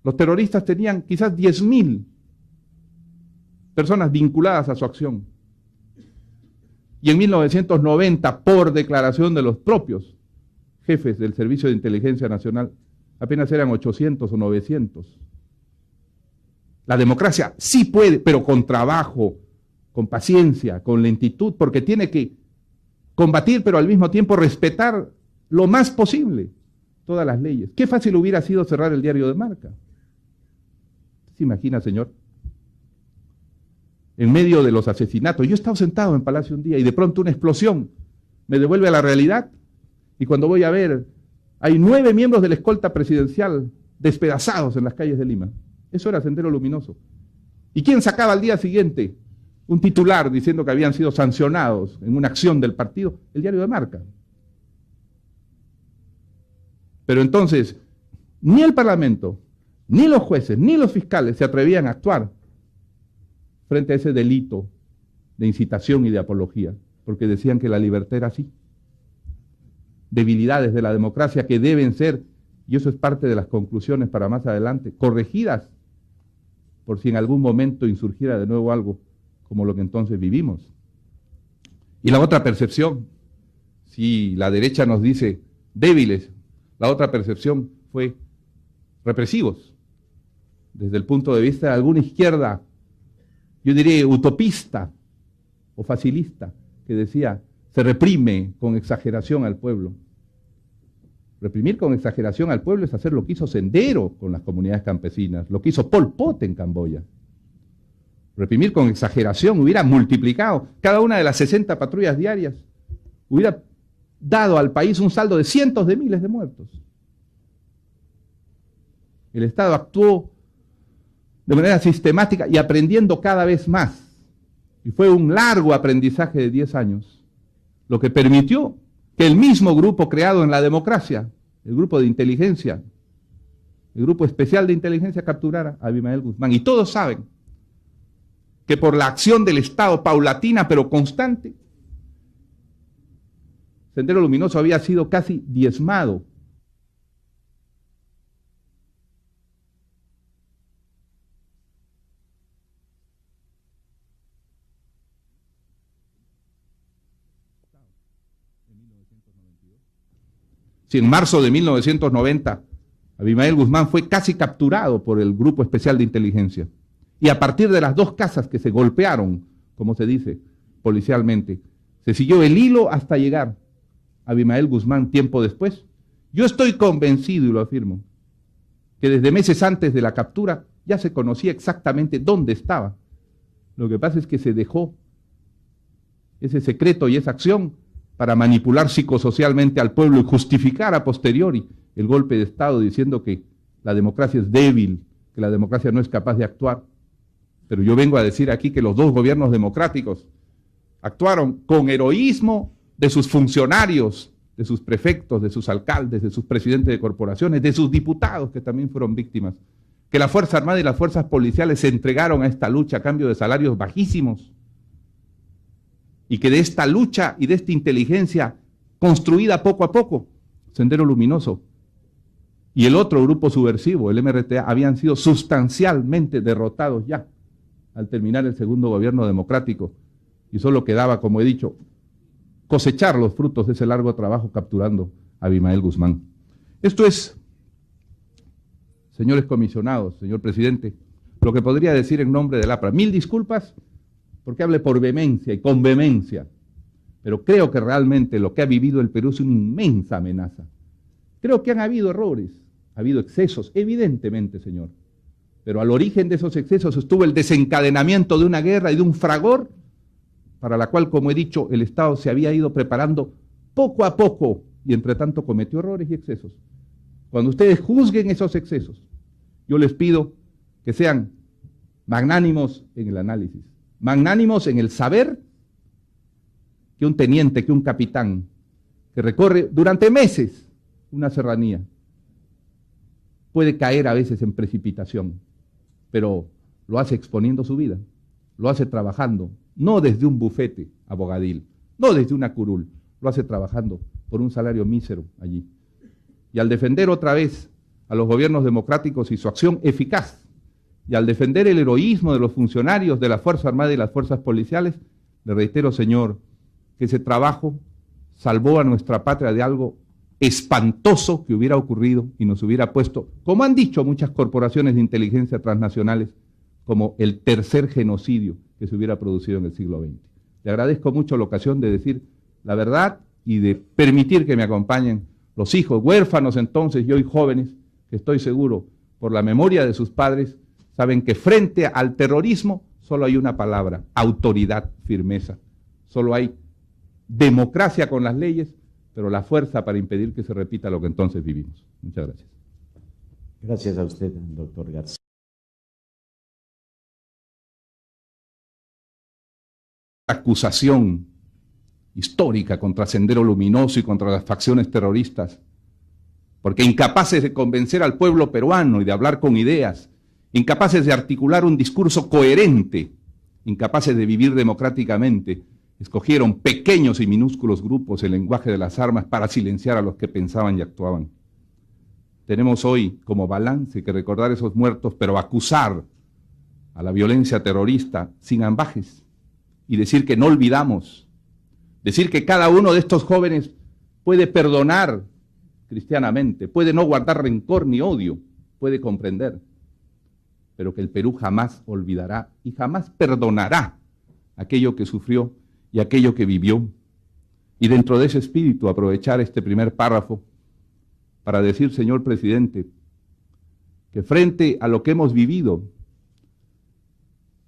los terroristas tenían quizás 10.000 personas vinculadas a su acción. Y en 1990, por declaración de los propios jefes del Servicio de Inteligencia Nacional, apenas eran 800 o 900. La democracia sí puede, pero con trabajo, con paciencia, con lentitud, porque tiene que combatir, pero al mismo tiempo respetar lo más posible todas las leyes. Qué fácil hubiera sido cerrar el diario de Marca. ¿Se imagina, señor? En medio de los asesinatos. Yo he estado sentado en Palacio un día y de pronto una explosión me devuelve a la realidad. Y cuando voy a ver, hay 9 miembros de la escolta presidencial despedazados en las calles de Lima. Eso era Sendero Luminoso. ¿Y quién sacaba al día siguiente un titular diciendo que habían sido sancionados en una acción del partido? El diario de Marca. Pero entonces, ni el Parlamento, ni los jueces, ni los fiscales se atrevían a actuar frente a ese delito de incitación y de apología, porque decían que la libertad era así. Debilidades de la democracia que deben ser, y eso es parte de las conclusiones para más adelante, corregidas por si en algún momento insurgiera de nuevo algo como lo que entonces vivimos. Y la otra percepción, si la derecha nos dice débiles, la otra percepción fue represivos, desde el punto de vista de alguna izquierda, yo diría utopista o facilista, que decía, se reprime con exageración al pueblo. Reprimir con exageración al pueblo es hacer lo que hizo Sendero con las comunidades campesinas, lo que hizo Pol Pot en Camboya. Reprimir con exageración hubiera multiplicado cada una de las 60 patrullas diarias, hubiera dado al país un saldo de cientos de miles de muertos. El Estado actuó de manera sistemática y aprendiendo cada vez más. Y fue un largo aprendizaje de 10 años, lo que permitió que el mismo grupo creado en la democracia, el grupo de inteligencia, el grupo especial de inteligencia, capturara a Abimael Guzmán. Y todos saben que por la acción del Estado paulatina pero constante, Sendero Luminoso había sido casi diezmado. Si en marzo de 1990 Abimael Guzmán fue casi capturado por el Grupo Especial de Inteligencia, y a partir de las dos casas que se golpearon, como se dice policialmente, se siguió el hilo hasta llegar a Abimael Guzmán tiempo después. Yo estoy convencido, y lo afirmo, que desde meses antes de la captura ya se conocía exactamente dónde estaba. Lo que pasa es que se dejó ese secreto y esa acción para manipular psicosocialmente al pueblo y justificar a posteriori el golpe de Estado diciendo que la democracia es débil, que la democracia no es capaz de actuar. Pero yo vengo a decir aquí que los dos gobiernos democráticos actuaron con heroísmo de sus funcionarios, de sus prefectos, de sus alcaldes, de sus presidentes de corporaciones, de sus diputados que también fueron víctimas, que la Fuerza Armada y las fuerzas policiales se entregaron a esta lucha a cambio de salarios bajísimos, y que de esta lucha y de esta inteligencia construida poco a poco, Sendero Luminoso y el otro grupo subversivo, el MRTA, habían sido sustancialmente derrotados ya al terminar el segundo gobierno democrático, y solo quedaba, como he dicho, cosechar los frutos de ese largo trabajo capturando a Abimael Guzmán. Esto es, señores comisionados, señor presidente, lo que podría decir en nombre del APRA. Mil disculpas porque hable por vehemencia y con vehemencia, pero creo que realmente lo que ha vivido el Perú es una inmensa amenaza. Creo que han habido errores, ha habido excesos, evidentemente, señor, pero al origen de esos excesos estuvo el desencadenamiento de una guerra y de un fragor para la cual, como he dicho, el Estado se había ido preparando poco a poco y entre tanto cometió errores y excesos. Cuando ustedes juzguen esos excesos, yo les pido que sean magnánimos en el análisis, magnánimos en el saber que un teniente, que un capitán, que recorre durante meses una serranía, puede caer a veces en precipitación, pero lo hace exponiendo su vida, lo hace trabajando, no desde un bufete abogadil, no desde una curul, lo hace trabajando por un salario mísero allí. Y al defender otra vez a los gobiernos democráticos y su acción eficaz, y al defender el heroísmo de los funcionarios de la Fuerza Armada y las fuerzas policiales, le reitero, señor, que ese trabajo salvó a nuestra patria de algo espantoso que hubiera ocurrido y nos hubiera puesto, como han dicho muchas corporaciones de inteligencia transnacionales, como el tercer genocidio que se hubiera producido en el siglo XX. Le agradezco mucho la ocasión de decir la verdad y de permitir que me acompañen los hijos huérfanos entonces y hoy jóvenes, que estoy seguro, por la memoria de sus padres, saben que frente al terrorismo solo hay una palabra: autoridad, firmeza. Solo hay democracia con las leyes, pero la fuerza para impedir que se repita lo que entonces vivimos. Muchas gracias. Gracias a usted, doctor García. Acusación histórica contra Sendero Luminoso y contra las facciones terroristas, porque incapaces de convencer al pueblo peruano y de hablar con ideas, incapaces de articular un discurso coherente, incapaces de vivir democráticamente, escogieron pequeños y minúsculos grupos el lenguaje de las armas para silenciar a los que pensaban y actuaban. Tenemos hoy como balance que recordar esos muertos, pero acusar a la violencia terrorista sin ambajes y decir que no olvidamos, decir que cada uno de estos jóvenes puede perdonar cristianamente, puede no guardar rencor ni odio, puede comprender, pero que el Perú jamás olvidará y jamás perdonará aquello que sufrió y aquello que vivió. Y dentro de ese espíritu aprovechar este primer párrafo para decir, señor presidente, que frente a lo que hemos vivido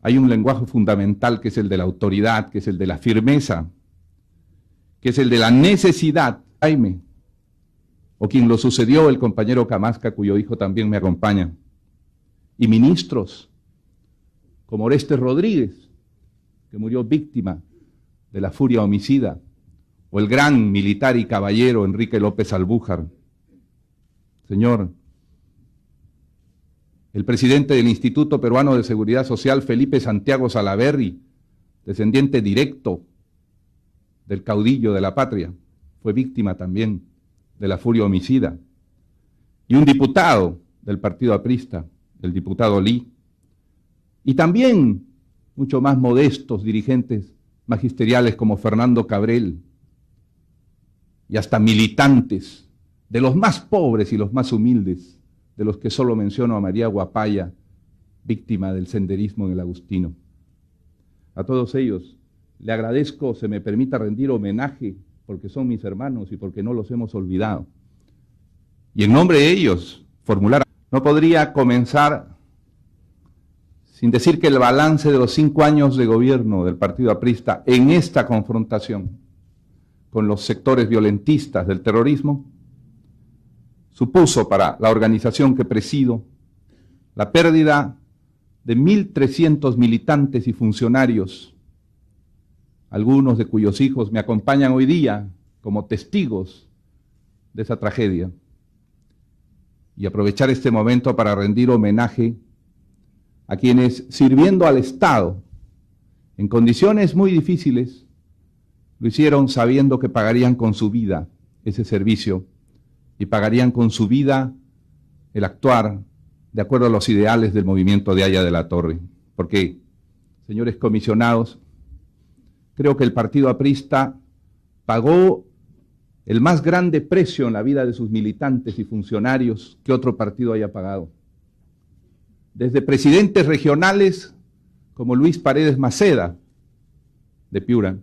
hay un lenguaje fundamental que es el de la autoridad, que es el de la firmeza, que es el de la necesidad. Jaime, o quien lo sucedió, el compañero Camasca, cuyo hijo también me acompaña, y ministros como Orestes Rodríguez, que murió víctima de la furia homicida, o el gran militar y caballero Enrique López Albújar. Señor, el presidente del Instituto Peruano de Seguridad Social, Felipe Santiago Salaverry, descendiente directo del caudillo de la patria, fue víctima también de la furia homicida. Y un diputado del partido aprista, el diputado Lee, y también mucho más modestos dirigentes magisteriales como Fernando Cabrel, y hasta militantes de los más pobres y los más humildes, de los que solo menciono a María Guapaya, víctima del senderismo en el Agustino. A todos ellos le agradezco, se me permita rendir homenaje, porque son mis hermanos y porque no los hemos olvidado. Y en nombre de ellos, formular, no podría comenzar sin decir que el balance de los 5 años de gobierno del partido aprista en esta confrontación con los sectores violentistas del terrorismo supuso para la organización que presido la pérdida de 1.300 militantes y funcionarios, algunos de cuyos hijos me acompañan hoy día como testigos de esa tragedia. Y aprovechar este momento para rendir homenaje a quienes, sirviendo al Estado en condiciones muy difíciles, lo hicieron sabiendo que pagarían con su vida ese servicio y pagarían con su vida el actuar de acuerdo a los ideales del movimiento de Haya de la Torre. Porque, señores comisionados, creo que el partido aprista pagó el más grande precio en la vida de sus militantes y funcionarios que otro partido haya pagado. Desde presidentes regionales como Luis Paredes Maceda, de Piura,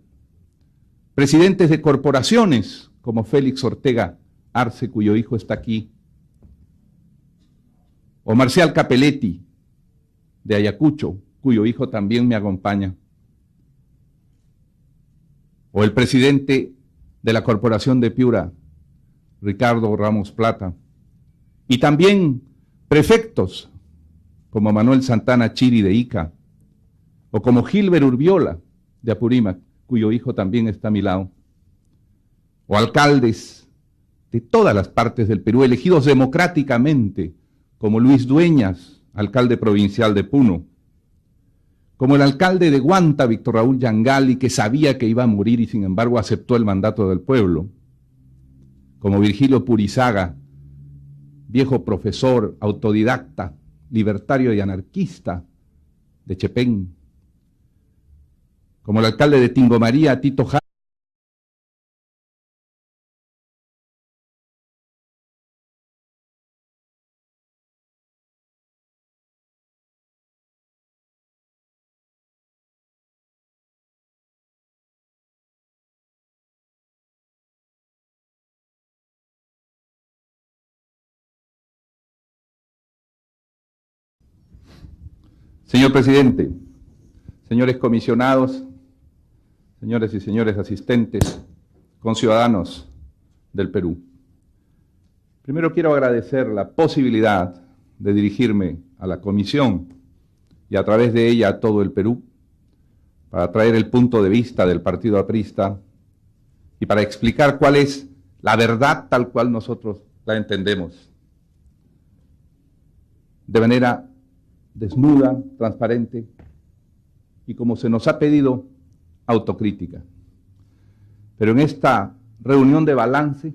presidentes de corporaciones como Félix Ortega Arce, cuyo hijo está aquí, o Marcial Capelletti, de Ayacucho, cuyo hijo también me acompaña, o el presidente de la Corporación de Piura, Ricardo Ramos Plata, y también prefectos como Manuel Santana Chiri de Ica, o como Gilbert Urbiola de Apurímac, cuyo hijo también está a mi lado, o alcaldes de todas las partes del Perú, elegidos democráticamente, como Luis Dueñas, alcalde provincial de Puno, como el alcalde de Guanta, Víctor Raúl Yangali, que sabía que iba a morir y sin embargo aceptó el mandato del pueblo, como Virgilio Purizaga, viejo profesor, autodidacta, libertario y anarquista de Chepén, como el alcalde de Tingomaría, Tito Jara, Señor presidente, señores comisionados, señores y señores asistentes, conciudadanos del Perú. Primero quiero agradecer la posibilidad de dirigirme a la comisión y a través de ella a todo el Perú para traer el punto de vista del partido aprista y para explicar cuál es la verdad tal cual nosotros la entendemos. De manera desnuda, transparente y, como se nos ha pedido, autocrítica. Pero en esta reunión de balance